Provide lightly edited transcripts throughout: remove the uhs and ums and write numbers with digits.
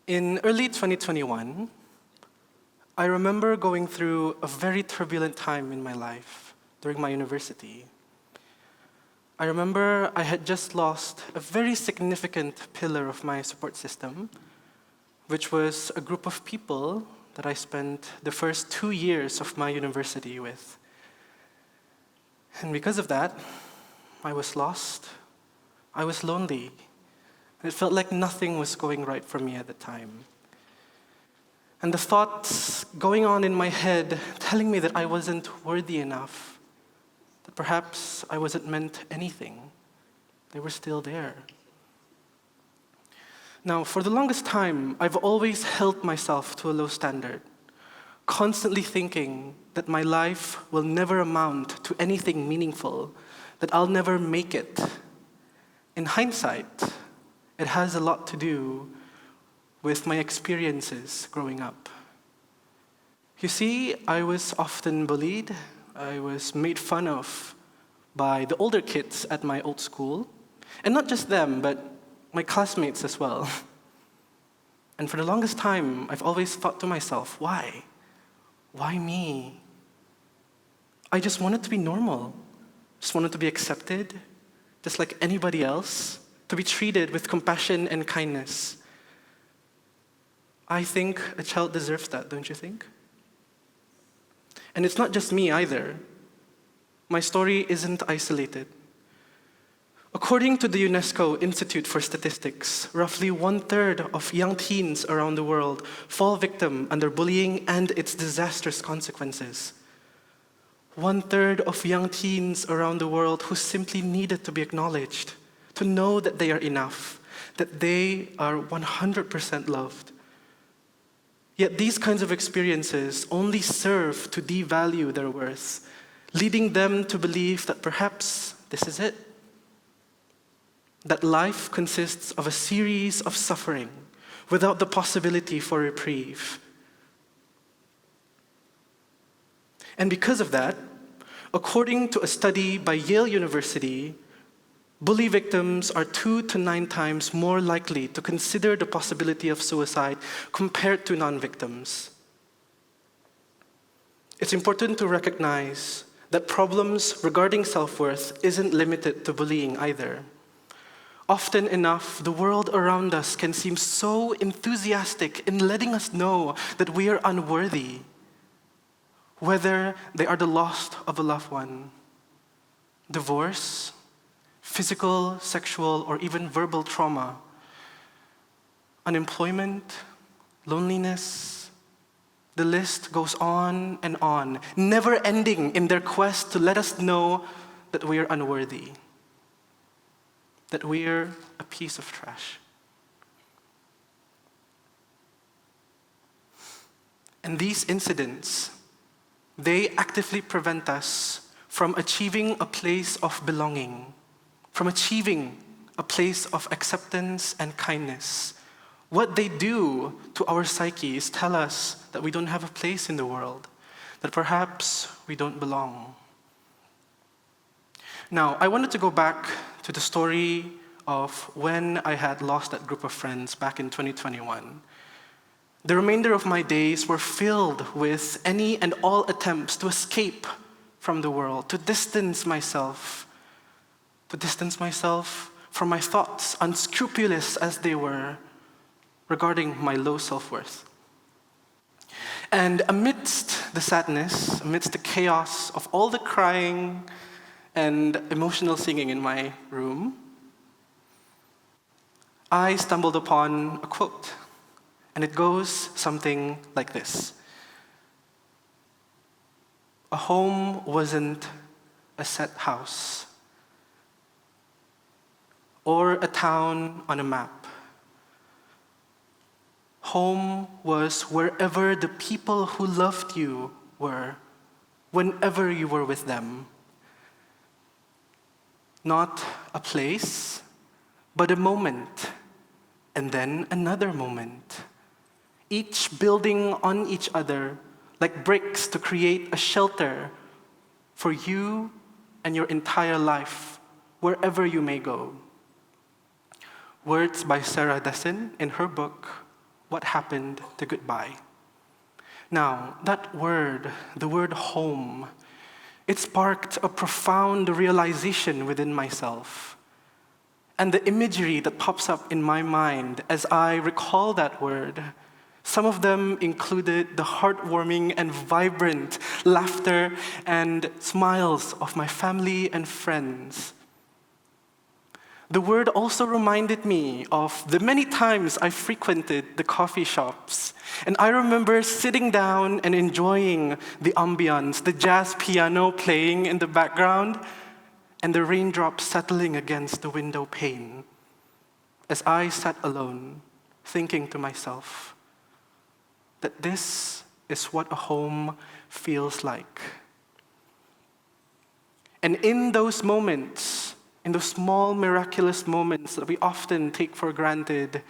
In early 2021, I remember going through a very turbulent time in my life during my university. I remember I had just lost a very significant pillar of my support system, which was a group of people that I spent the first 2 years of my university with. And because of that, I was lost, I was lonely. It felt like nothing was going right for me at the time. And the thoughts going on in my head telling me that I wasn't worthy enough, that perhaps I wasn't meant anything, they were still there. Now, for the longest time, I've always held myself to a low standard, constantly thinking that my life will never amount to anything meaningful, that I'll never make it. In hindsight, it has a lot to do with my experiences growing up. You see, I was often bullied. I was made fun of by the older kids at my old school. And not just them, but my classmates as well. And for the longest time, I've always thought to myself, why? Why me? I just wanted to be normal. Just wanted to be accepted, just like anybody else, to be treated with compassion and kindness. I think a child deserves that, don't you think? And it's not just me either. My story isn't isolated. According to the UNESCO Institute for Statistics, roughly 1/3 of young teens around the world fall victim under bullying and its disastrous consequences. 1/3 of young teens around the world who simply needed to be acknowledged, to know that they are enough, that they are 100% loved. Yet these kinds of experiences only serve to devalue their worth, leading them to believe that perhaps this is it. That life consists of a series of suffering without the possibility for reprieve. And because of that, according to a study by Yale University, bully victims are 2 to 9 times more likely to consider the possibility of suicide compared to non-victims. It's important to recognize that problems regarding self-worth isn't limited to bullying either. Often enough, the world around us can seem so enthusiastic in letting us know that we are unworthy, whether they are the loss of a loved one, divorce, physical, sexual, or even verbal trauma, unemployment, loneliness. The list goes on and on, never ending in their quest to let us know that we are unworthy, that we're a piece of trash. And these incidents, they actively prevent us from achieving a place of belonging, from achieving a place of acceptance and kindness. What they do to our psyches tell us that we don't have a place in the world, that perhaps we don't belong. Now, I wanted to go back to the story of when I had lost that group of friends back in 2021. The remainder of my days were filled with any and all attempts to escape from the world, to distance myself from my thoughts, unscrupulous as they were, regarding my low self-worth. And amidst the sadness, amidst the chaos of all the crying and emotional singing in my room, I stumbled upon a quote, and it goes something like this: "A home wasn't a set house or a town on a map. Home was wherever the people who loved you were, whenever you were with them. Not a place, but a moment, and then another moment, each building on each other like bricks to create a shelter for you and your entire life, wherever you may go." Words by Sarah Dessen in her book, what happened to goodbye. Now, that word, the word home, it sparked a profound realization within myself. And the imagery that pops up in my mind as I recall that word, some of them included the heartwarming and vibrant laughter and smiles of my family and friends. The word also reminded me of the many times I frequented the coffee shops. And I remember sitting down and enjoying the ambience, the jazz piano playing in the background, and the raindrops settling against the window pane as I sat alone, thinking to myself that this is what a home feels like. And in those moments, in those small, miraculous moments that we often take for granted,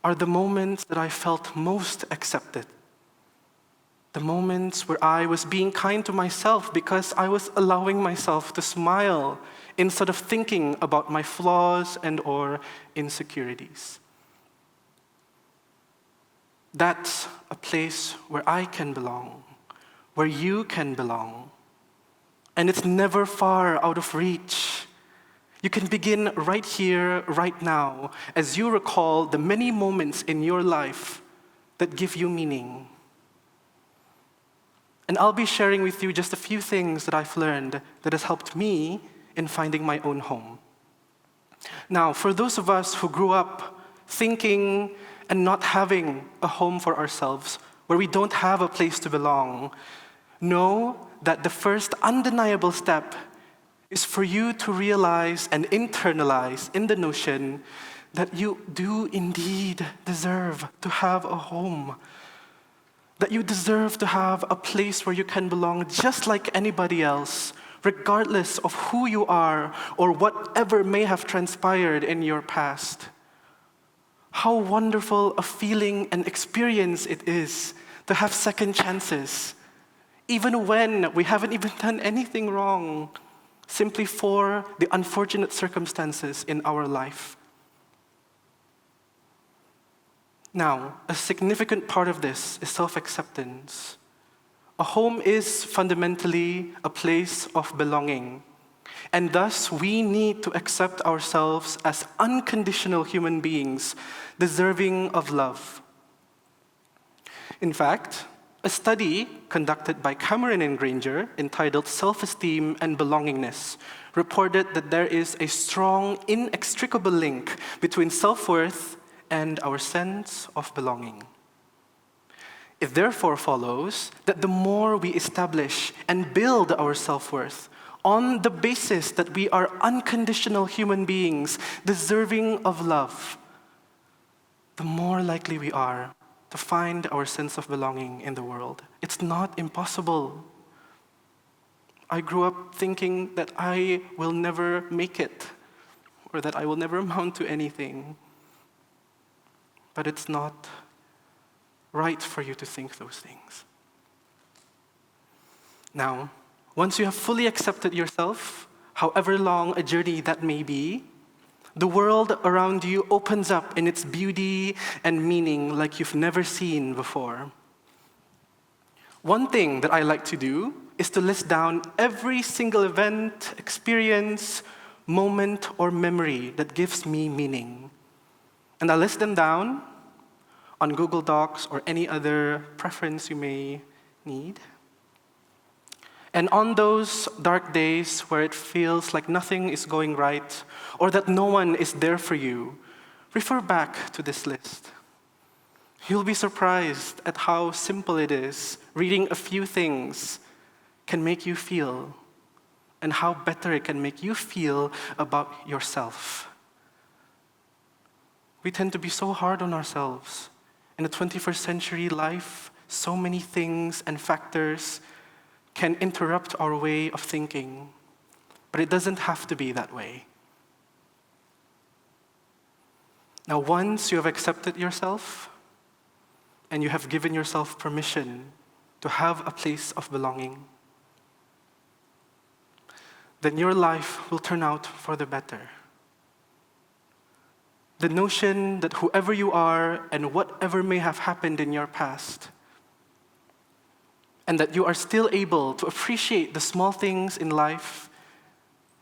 are the moments that I felt most accepted. The moments where I was being kind to myself because I was allowing myself to smile instead of thinking about my flaws and or insecurities. That's a place where I can belong, where you can belong. And it's never far out of reach. You can begin right here, right now, as you recall the many moments in your life that give you meaning. And I'll be sharing with you just a few things that I've learned that has helped me in finding my own home. Now, for those of us who grew up thinking and not having a home for ourselves, where we don't have a place to belong, know that the first undeniable step is for you to realize and internalize in the notion that you do indeed deserve to have a home. That you deserve to have a place where you can belong just like anybody else, regardless of who you are or whatever may have transpired in your past. How wonderful a feeling and experience it is to have second chances, even when we haven't even done anything wrong, simply for the unfortunate circumstances in our life. Now, a significant part of this is self-acceptance. A home is fundamentally a place of belonging, and thus we need to accept ourselves as unconditional human beings, deserving of love. In fact, a study conducted by Cameron and Granger entitled Self-Esteem and Belongingness reported that there is a strong, inextricable link between self-worth and our sense of belonging. It therefore follows that the more we establish and build our self-worth on the basis that we are unconditional human beings deserving of love, the more likely we are to find our sense of belonging in the world. It's not impossible. I grew up thinking that I will never make it, or that I will never amount to anything. But it's not right for you to think those things. Now, once you have fully accepted yourself, however long a journey that may be, the world around you opens up in its beauty and meaning like you've never seen before. One thing that I like to do is to list down every single event, experience, moment, or memory that gives me meaning. And I list them down on Google Docs or any other preference you may need. And on those dark days where it feels like nothing is going right or that no one is there for you, refer back to this list. You'll be surprised at how simple it is. Reading a few things can make you feel, and how better it can make you feel about yourself. We tend to be so hard on ourselves. In the 21st century life, so many things and factors can interrupt our way of thinking, but it doesn't have to be that way. Now, once you have accepted yourself and you have given yourself permission to have a place of belonging, then your life will turn out for the better. The notion that whoever you are and whatever may have happened in your past, and that you are still able to appreciate the small things in life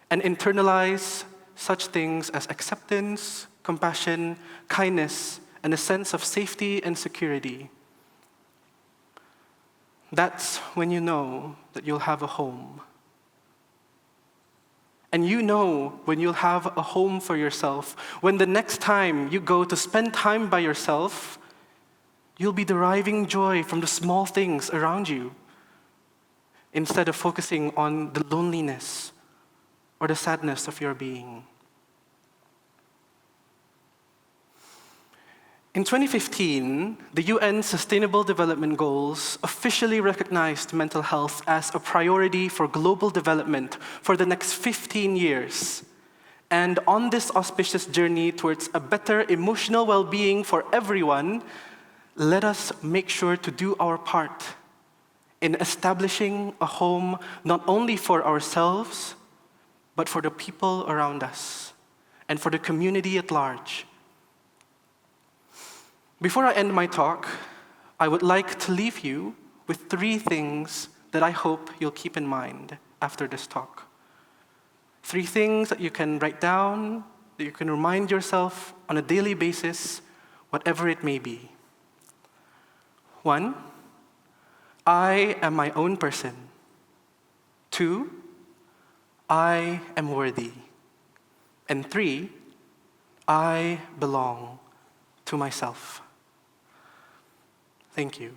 and internalize such things as acceptance, compassion, kindness, and a sense of safety and security. That's when you know that you'll have a home. And you know when you'll have a home for yourself, when the next time you go to spend time by yourself, you'll be deriving joy from the small things around you, instead of focusing on the loneliness or the sadness of your being. In 2015, the UN Sustainable Development Goals officially recognized mental health as a priority for global development for the next 15 years. And on this auspicious journey towards a better emotional well-being for everyone, let us make sure to do our part in establishing a home not only for ourselves, but for the people around us and for the community at large. Before I end my talk, I would like to leave you with 3 things that I hope you'll keep in mind after this talk. 3 things that you can write down, that you can remind yourself on a daily basis, whatever it may be. 1, I am my own person. 2, I am worthy. And 3, I belong to myself. Thank you.